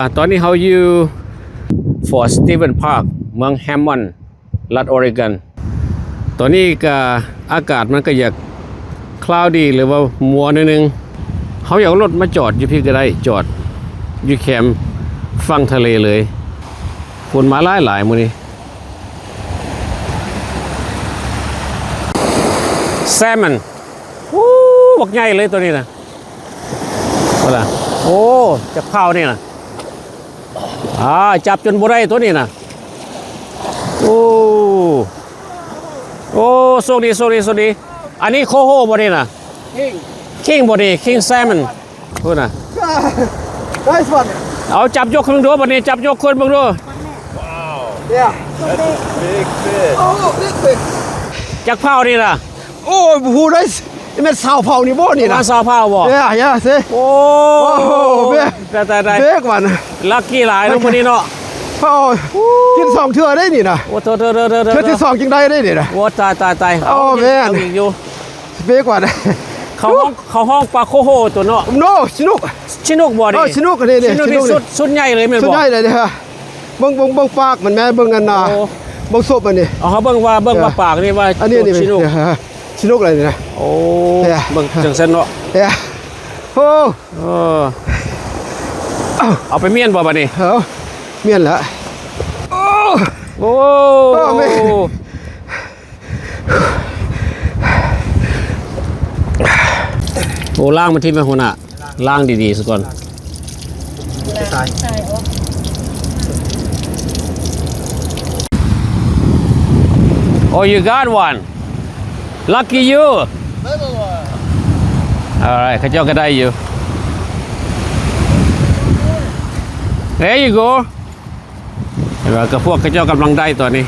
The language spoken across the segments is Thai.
ตอนนี้เราอยู่ Fort Stevens Park เมืองแฮมมอนด์รัฐออริกอนตอนนี้ก็อากาศมันก็อยากคลาวดีหรือว่ามัวนิดนึงเขาอยากรถมาจอดอยู่พี่ก็ได้จอดอยู่แคมป์ฟังทะเลเลยฝนมาหลายมื้อนี้แซลมอนบักใหญ่เลยตัวนี้นะว่าล่ะโอ้จับข้าวนี่นะจับจนบ่ได้ตัวนี้นะโอ้โชคดีอันนี้โคโฮบ่นี่นะคิงบ่นี่คิงแซลมอนพูดน่ะ Nice one. เอาจับยกขึ้นดูบ่นี่จับยกขึ้นเบิ่งดู Yeah. That's a big fish. Oh, big fish. จักเผานี่ล่ะ Oh, who nice. นี่มันสาวเผานี่บ่นี่ มา นะ ซาวเผาบ่ Yeah, see. โอ้ big. ได้ Big one. ลัคกี้หลายเนาะมื้อนี้เนาะ เผากิน2เทื่อได้นี่นะ โอ้เธอ เทื่อที่2จึงได้ได้นี่นะ โอ้ตาย โอ้แม่น เอาอีกอยู่ Big one. เขาห้องปลาโคโฮตัวเนาะ No, Chinook. ชินุกบ่นี่ Chinook นี่ ชินุกนี่สุดใหญ่เลยแม่น สุด บ่ ใหญ่เลยเนี่ยเบิ่งปากมันแม่เบิ่งอันน่ะ โอ้ เบิ่งศพมันนี่ เอาเขาเบิ่งว่าปากนี่ว่า อันนี้นี่ ชินุก Chinook อะไรนี่นะ โอ้ เนี่ย เบิ่งจังซั่นเนาะ Yeah. Oh. เอาไปเมียนบ่บัดนี้ เอาเมียนละโอ้ โอ้ แม่ โอ้ล้างมันที่แม่หัวหน้าล้างดีๆซะก่อน ตาย Oh, you got one. Lucky you. Alright, เขาเจ้าก็ได้อยู่ There you go. เห็นว่ากับพวกเขาเจ้ากำลังได้ตัวนี้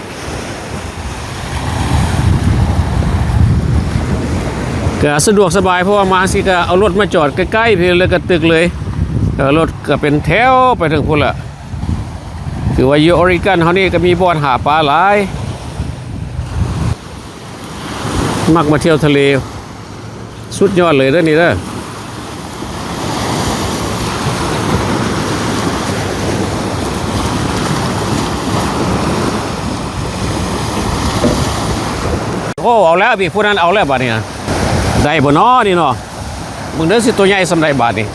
ก็สะดวกสบายเพราะว่ามาสิก็เอารถมาจอดใกล้ๆพี่เลยก็ตึกเลยรถก็เป็นแถวไปถึงพุ่นละคือว่าอยู่ออริกอนเฮานี่ก็มีบ่อนหาปลาหลายมักมาเที่ยวทะเลสุดยอดเลยเด้อนี่เด้อโอ้เอาแล้วพี่ผู้นั้นเอาแล้วบาดนี้นะได้บ่น้อนี่เนาะมึงเด้อสิตัวใหญ่สำใดบาดนี้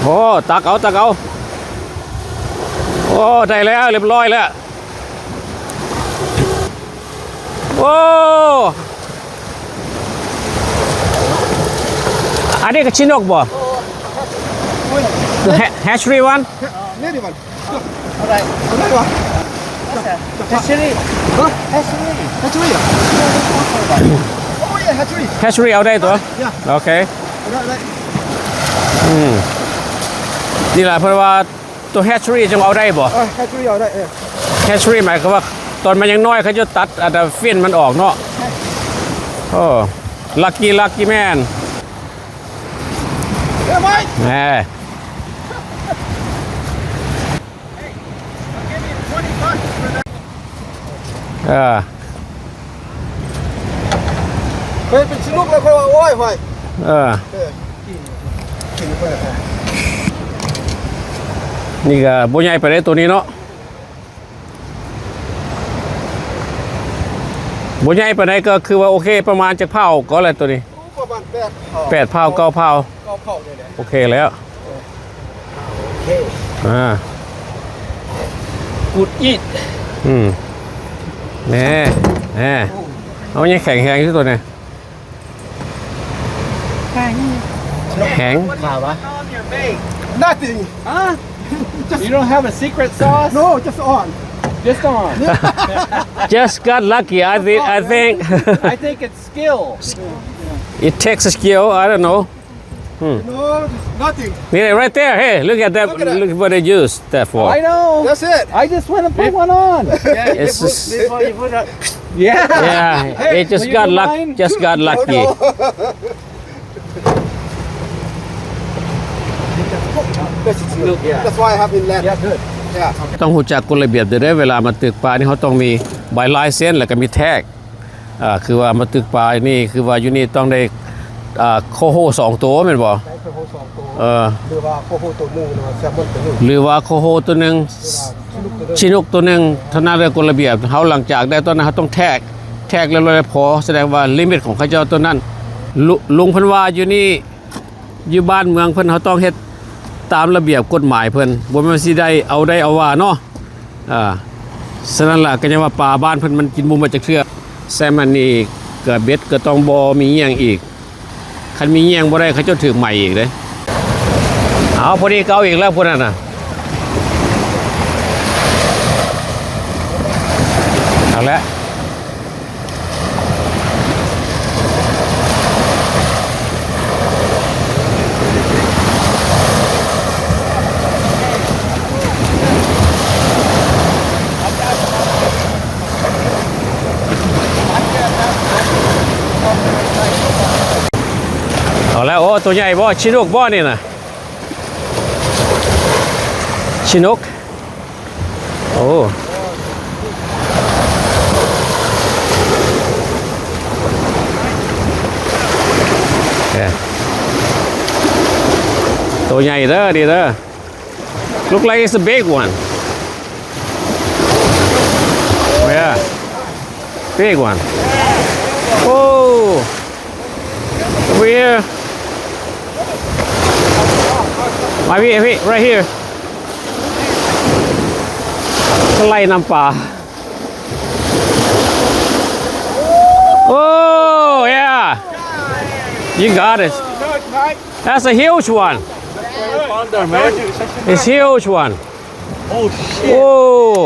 โอ้ตักเอาโอ้ได้แล้วเรียบร้อยแล้วโอ้อันนี้ก็ชินกบ่ The hatchery one นี่ดิมันอะไรวะ Hatchery. ฮัชชุยโอ้ยฮัชชุย hatchery เอาได้ตัวโอเค ได้ นี่แหละเพราะว่าตัว hatchery จะเอาได้บ่ ฮัชชุยเอาได้ hatchery หมายความว่าตอนมันยังน้อยเขาจะตัดอาจจะฟินมันออกเนาะโอ้ lucky man เอ้ยไว้ แหมเป็นชินุกเลยค่อยว่าโอ้ยไว้ นี่ก็บ่ใหญ่ไปได้ตัวนี้เนาะบ่ใหญ่ไปได้ก็คือว่าโอเคประมาณจะเผาก็อะไรตัวนี้ ประมาณ8เผา9เผา 9เผาเลยเนี่ย โอเคแล้วGood eat แน่เอายังแข็งที่ตัวเนี่ยแข็ง Nothing. Huh? You don't have a secret sauce? No, just on. Just on. Just got lucky I think I think it's skill. it takes a skill I don't know No, nothing. right there hey look at that look what they use that for I know. That's it. I just went and put one on. It's just- Before you put it. Yeah. yeah it just will you got do mine? lucky That's why I have in land. Yeah, good. Yeah. ต้องรู้จักกฎระเบียบเด้อเวลามาตึกปลานี่เขาต้องมีใบลายเซ็นแล้วก็มีแท็กคือว่ามาตึกปลานี่คือว่าอยู่นี่ต้องได้ โคโฮ2ตัวแม่นบ่ ใช้โคโฮ2ตัว เออ หรือว่าโคโฮตัวหนึงหรือว่าแซลมอนตัวหนึง หรือว่าโคโฮตัวหนึง ชินุกตัวหนึงชินุกตัวหนึงเท่านั้นเลยกฎระเบียบเฮาหลังจากได้ตัวนั้นเฮาต้องแทกแล้วพอแสดงว่าลิมิตของเขาเจ้าตัวนั้นลุงเพิ่นว่าอยู่นี่อยู่บ้านเมืองเพิ่นเฮาต้องเฮ็ดตามระเบียบกฎหมายเพิ่นบ่แม่นสิได้เอาว่าเนาะฉะนั้นล่ะก็ยังว่าปลาบ้านเพิ่นมันกินบ่มาจากเทื่อแซมมันนี่ก็เบ็ดก็ต้องบ่มีอีหยังอีกคันมีอีหยังบ่ได้เขาเจ้าถูกใหม่อีกเด้เอาพอดีเก่าอีกแล้วพุ่นน่ะเอาละเอาแล้วโอ้ตัวใหญ่บ่ชินกบ่นี่น่ะชินกโอ้ตัวใหญ่เด้อดีเด้อ look like it's a big one yeah big one oh over here maybe right here ก็ไล่น้ำปลา oh yeah you got it that's a huge one it's huge one Oh shit. oh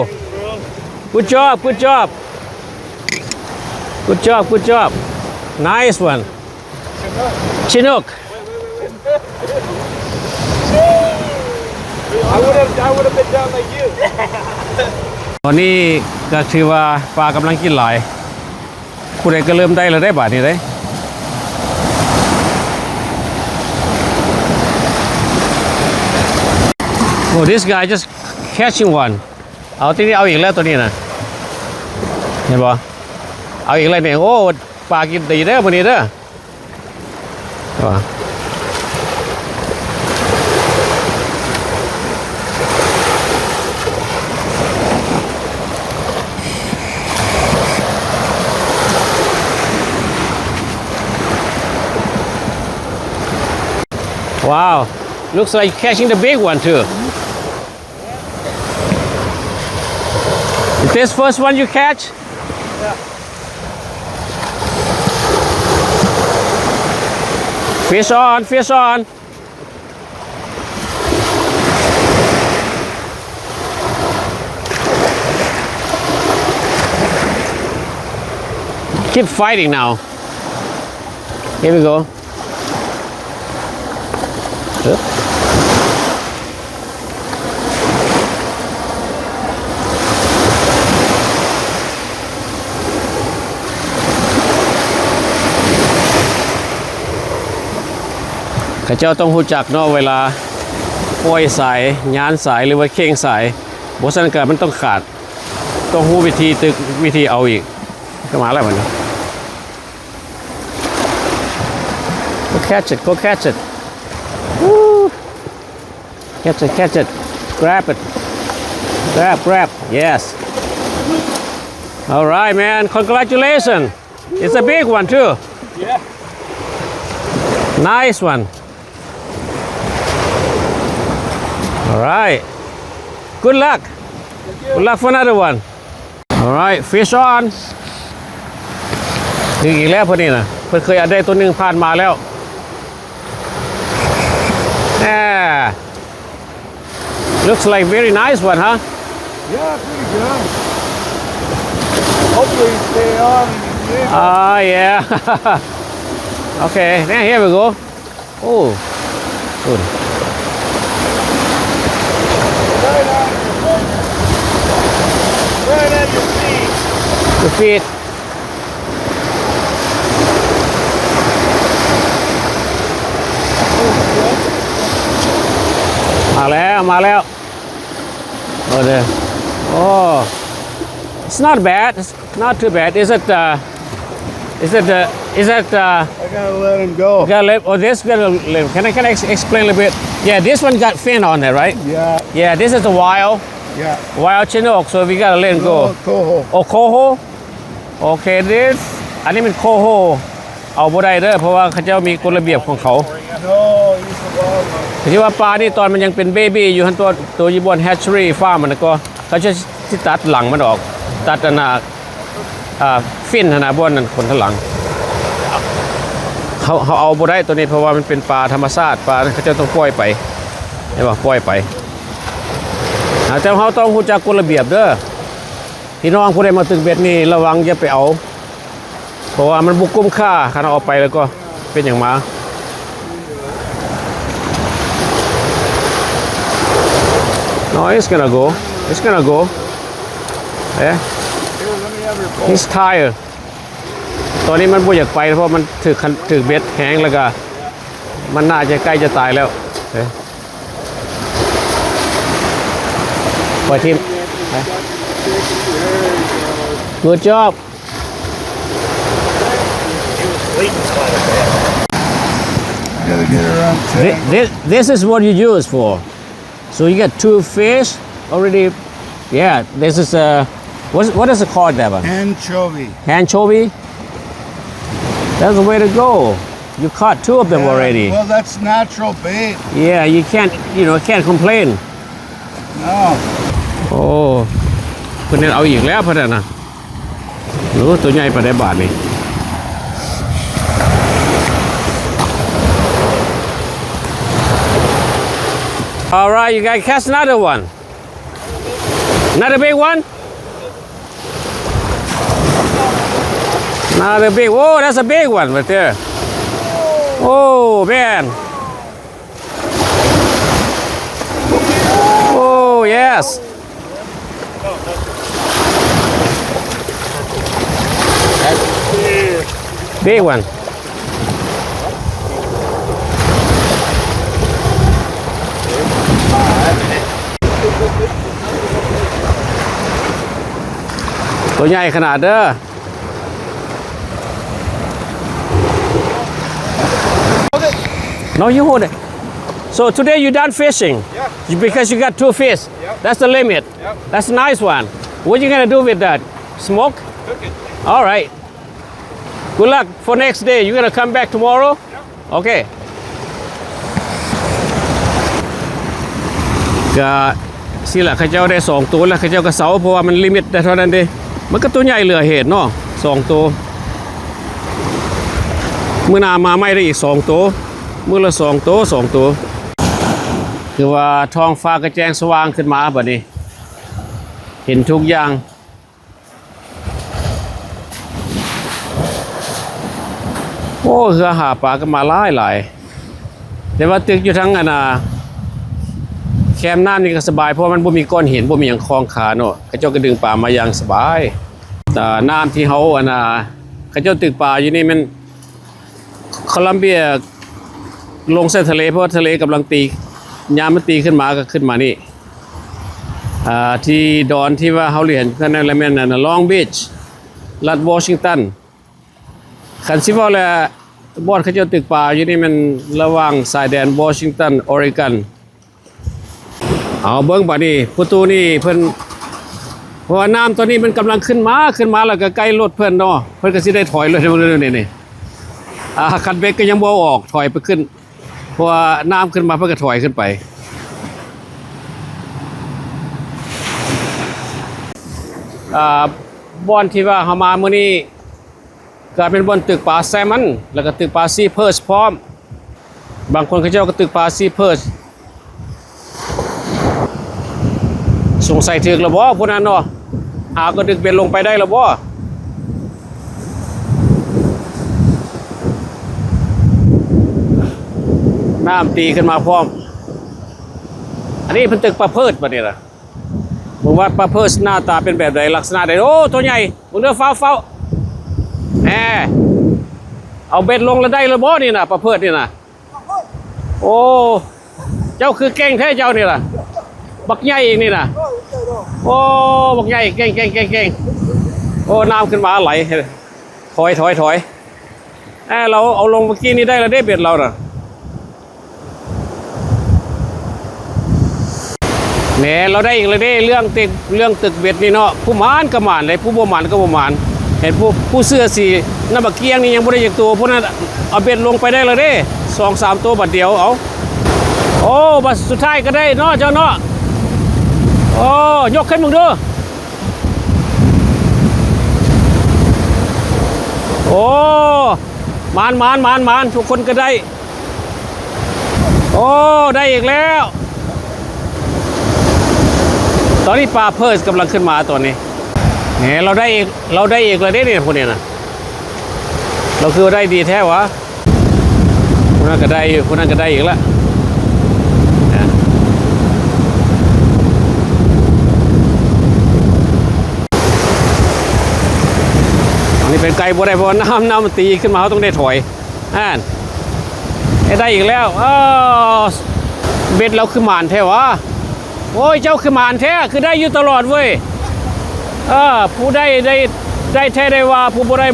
good job nice one Chinook I would have been down like you. ตอนนี้ก็ถือว่าปลากำลังกินหลายผู้ใดก็เริ่มได้แล้วได้บาทนี้ได้ Oh this guy just catching one เอาที่นี่เอาอีกแล้วตัวนี้นะเห็นบ่เอาอีกแล้วเนี่ยโอ้ปลากินดีเด้อมื้อนี้เด้อว่า Wow, looks like catching the big one too. Is this first one you catch? Yeah. Fish on. Keep fighting now. Here we go. Good.ข้าเจ้าต้องรู้จักเนาะเวลาปล่อยสายย้านสายหรือว่าเข่งสายบ่ซั่นก็มันต้องขาดต้องรู้วิธีตึกวิธีเอาอีกก็มาแล้วมัน Go catch it Woo. Catch it grab it grab yes all right man congratulations it's a big one too Yeah. nice one all right good luck for another one all right fish on ถึงอีกแล้วพอดีนะเพิ่นเคยเอาได้ตัวหนึงผ่านมาแล้วlooks like very nice one huh Yeah, pretty good. Hopefully stay on. yeah okay now here we go oh good Right at your feet. the feet มาแล้วโอ้เด้อโอ้ it's not bad it's not too bad is it Is that I gotta let him go. got lip? Oh, this got a lip. Can I explain a little bit? Yeah, this one got fin on it, right? Yeah, Yeah, this is a wild yeah. Chinook, so we gotta let him go. Coho. Oh, coho. Okay, this อันนี้เป็นโคโฮเอาบ่ได้เด้อเพราะว่าเขาเจ้ามีกฎระเบียบของเขา No, he's the wild one. ที่ว่าปลานี่ตอนมันยังเป็นเบบี้อยู่หั่นตัวอยู่บนแฮชเชอรี่ฟาร์มมันก็เขาจะสิตัดหลังมันออกตัดฟินหั่นน่ะบ่นั่นคนข้างหลังเขาเอาบ่ได้ตัวนี้เพราะว่ามันเป็นปลาธรรมชาติปลาเขาจะต้องปล่อยไปเห็นบ่ปล่อยไปแต่เขาต้องรู้จักกฎระเบียบเด้อพี่น้องผู้ใดมาตึกเบ็ดนี่ระวังอย่าไปเอาเพราะว่ามันบุกคุ้มค่าคันเอาไปแล้วก็เป็นอย่างมาNo, it's gonna go. It's gonna go. Yeah. Here, let me have your pole. He's tired. ตอนนี้มันบ่อยากไปเพราะมันถือเบ็ดแห้งแล้วก็มันน่าจะใกล้จะตายแล้วปล่อยทีม Good job. Gotta get around 10. This is what you use for. So you get 2 fish already. Yeah, this is what is it called that one? Anchovy. Anchovy. That's the way to go. You caught 2 of them already. Well, that's natural bait. Yeah, you can't complain. No. โอ้เพิ่นเอาอีกแล้วเพิ่นน่ะรู้ตัวใหญ่ปานใดบาทนี่ All right, you guys catch another one. Another big one? Another big. Whoa, that's a big one right there. Oh, man. Oh, yes. Big one.ตัวใหญ่ขนาดเด้อ No, you hold it. So today you done fishing? Yeah. Because you got 2 fish. Yep. That's the limit. Yep. That's a nice one. What you gonna do with that? Smoke? Cook it. All right. Good luck for next day. You gonna come back tomorrow? Yep. Okay. ก็สิล่ะเขาเจ้าได้2ตัวแล้วเขาเจ้าก็เสาเพราะว่ามันลิมิตได้เท่านั้นเด้มันก็ตัวใหญ่เหลือเหตุเนาะ2ตัวมื้อหน้ามาไม่ได้อีก2ตัวมื้อละ2ตัว2ตัวคือว่าท้องฟ้าก็แจ้งสว่างขึ้นมาบัดนี้เห็นทุกอย่างโอ้เรือหาปลาก็มาหลายแต่ว่าตึกอยู่ทั้งแคมน้ำนี่ก็สบายเพราะมันบ่มีก้อนหินบ่มีหยังคล้องขาเนาะเขาเจ้าก็ดึงปลามาอย่างสบายแต่น้ำที่เฮาเขาเจ้าตึกปลาอยู่นี่มันโคลัมเบียลงใส่ทะเลเพราะทะเลกำลังตียามมันตีขึ้นมาก็ขึ้นมานี่ที่ดอนที่ว่าเฮาเรียนกันนั่นแหละแม่นลองบีชรัฐวอชิงตันคันสิว่าแล้วบ่อนเขาเจ้าตึกปลาอยู่นี่มันระหว่างชายแดนวอชิงตันออริกอนเอาเบิ่งบัดนี้ประตูนี่เพิ่นเพราะว่าน้ำตอนนี้มันกำลังขึ้นมาแล้วก็ใกล้รถเพิ่นเนาะเพิ่นก็สิได้ถอยเลยนี่คันเบรกก็ยังบ่ออกถอยไปขึ้นเพราะว่าน้ำขึ้นมาเพิ่นก็ถอยขึ้นไปบ่อนที่ว่าเฮามามื้อนี้ก็เป็นบ่อนตึกปลาแซลมอนแล้วก็ตึกปลาซีเพิร์ชพร้อมบางคนเขาเจ้าก็ตึกปลาซีเพิร์ชสงสัยถึกแล้วบ่พวกนั้นเนาะหาก็ดึกเบ็ดลงไปได้แล้วบ่น้ำตีขึ้นมาพร้อมอันนี้เพิ่นตึกปลาเพิร์ชบัดนี้ล่ะบ่ว่าปลาเพิร์ชหน้าตาเป็นแบบใดลักษณะใดโอ้ตัวใหญ่มึงเด้อฟ้าแหมเอาเบ็ดลงแล้วได้แล้วบ่นี่น่ะปลาเพิร์ชนี่น่ะโอ้เจ้าคือเก่งแท้เจ้านี่ล่ะบักใหญ่อีกนี่น่ะโอ้บักใหญ่เก่งโอ้น้ำขึ้นมาไหลถอย เราเอาลงเมื่อกี้นี้ได้แล้วได้เบ็ดเราน่ะแหน่เราได้อีกเลยได้เรื่องตึกเบ็ดนี่เนาะผู้หมานก็หมานเลยผู้บ่หมานก็บ่หมานเห็นผู้เสื้อสีน้ำบักเกียงนี่ยังบ่ได้จากตัวพวกนั้นเอาเบ็ดลงไปได้เลยเด้2-3ตัวบัดเดียวเอาโอ้บัดสุดท้ายก็ได้เนาะเจ้าเนาะโอ้ยกขึ้นมึงดูโอ้มานทุกคนก็ได้โอ้ได้อีกแล้วตอนนี้ปลาเพิร์สกำลังขึ้นมาตัวนี้เนี่ยเราได้อีกเลยได้เนี่ยพวกนี้นะเราคือได้ดีแท้วะคนนั้นก็ได้อยู่คนนั้นก็ได้อีกแล้วอันนี้เป็นไก่บัวได้เพราะน้ำมันตีขึ้นมาเขาต้องได้ถอยได้อีกแล้วเบ็ดเราคือหมานแท้วะโอ้ยเจ้าคือหมานแท้คือได้อยู่ตลอดเว้ยผู้ได้แท้ได้ว่าผู้บ่ได้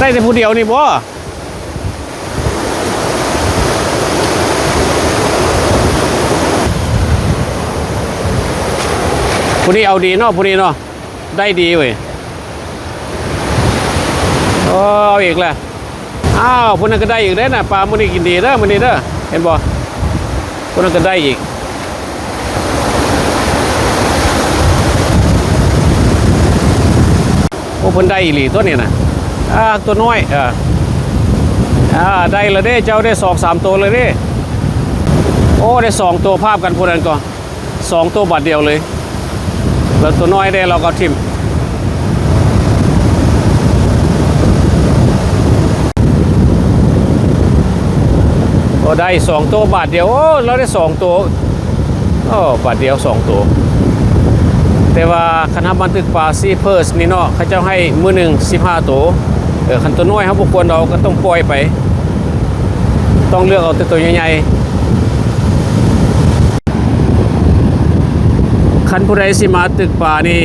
ได้แต่ผู้เดียวนี่บ่ผู้นี้เอาดีเนาะผู้นี้เนาะได้ดีเว้ยเอาอีกแล้วผู้นั้นก็ได้อีกได้น่ะปลามื้อนี้กินดีเด้อมื้อนี้เด้อเห็นบ่ผู้นั้นก็ได้อีกโอ้เพิ่นได้อีหลีตัวนี้นะตัวน้อยได้ละเด้เจ้าได้2-3ตัวเลยเด้โอ้ได้2ตัวภาพกันพวกนั้นก็2ตัวบาทเดียวเลยแล้วตัวน้อยได้เราก็ทิ่มก็ได้2ตัวบาทเดียวโอ้เราได้2ตัวบาทเดียว2ตัวแต่ว่าคณะบันทึกปลาซีเพิร์สนี่เนาะเขาเจ้าให้มือหนึ่ง15ตัวคันตัวน้อยครับบุคคลเราก็ต้องปล่อยไปต้องเลือกเอาตัวใหญ่ๆคันผู้ใดสิมาตึกปลานี่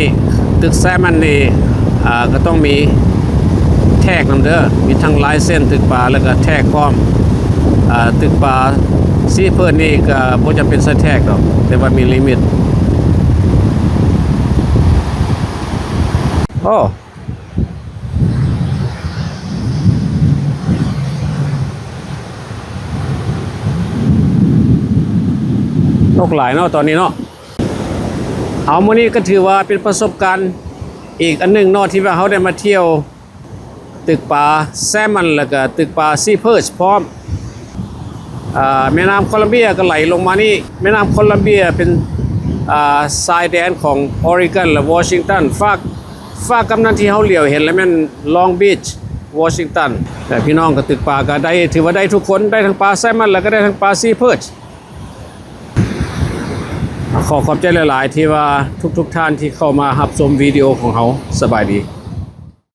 ตึกแซมันนี่ก็ต้องมีแท็กนำเด้อมีทั้งลายเส้นตึกปลาแล้วก็แท็กพร้อมตึกปลาซีเพิร์สนี่ก็บ่จำเป็นใส่แท็กหรอกแต่ว่ามีลิมิตโอ้นกหลายเนาะตอนนี้เนาะเอามื้อนี้ก็ถือว่าเป็นประสบการณ์อีกอันหนึ่งเนาะที่ว่าเขาได้มาเที่ยวตึกปลาแซลมอนแล้วก็ตึกปลาซีเพิร์สพร้อมแม่น้ำโคลัมเบียก็ไหลลงมานี่แม่น้ำโคลัมเบียเป็นชายแดนของออริกอนและวอชิงตันฝากกำนันที่เขาเหลียวเห็นแล้วมันลองบีชวอชิงตันแต่พี่น้องก็ตึกปลาก็ได้ถือว่าได้ทุกคนได้ทั้งปลาแซลมอนแล้วก็ได้ทั้งปลาซีเพิร์สขอบใจหลายๆที่ว่าทุกท่านที่เข้ามารับชมวิดีโอของเขาสบายดี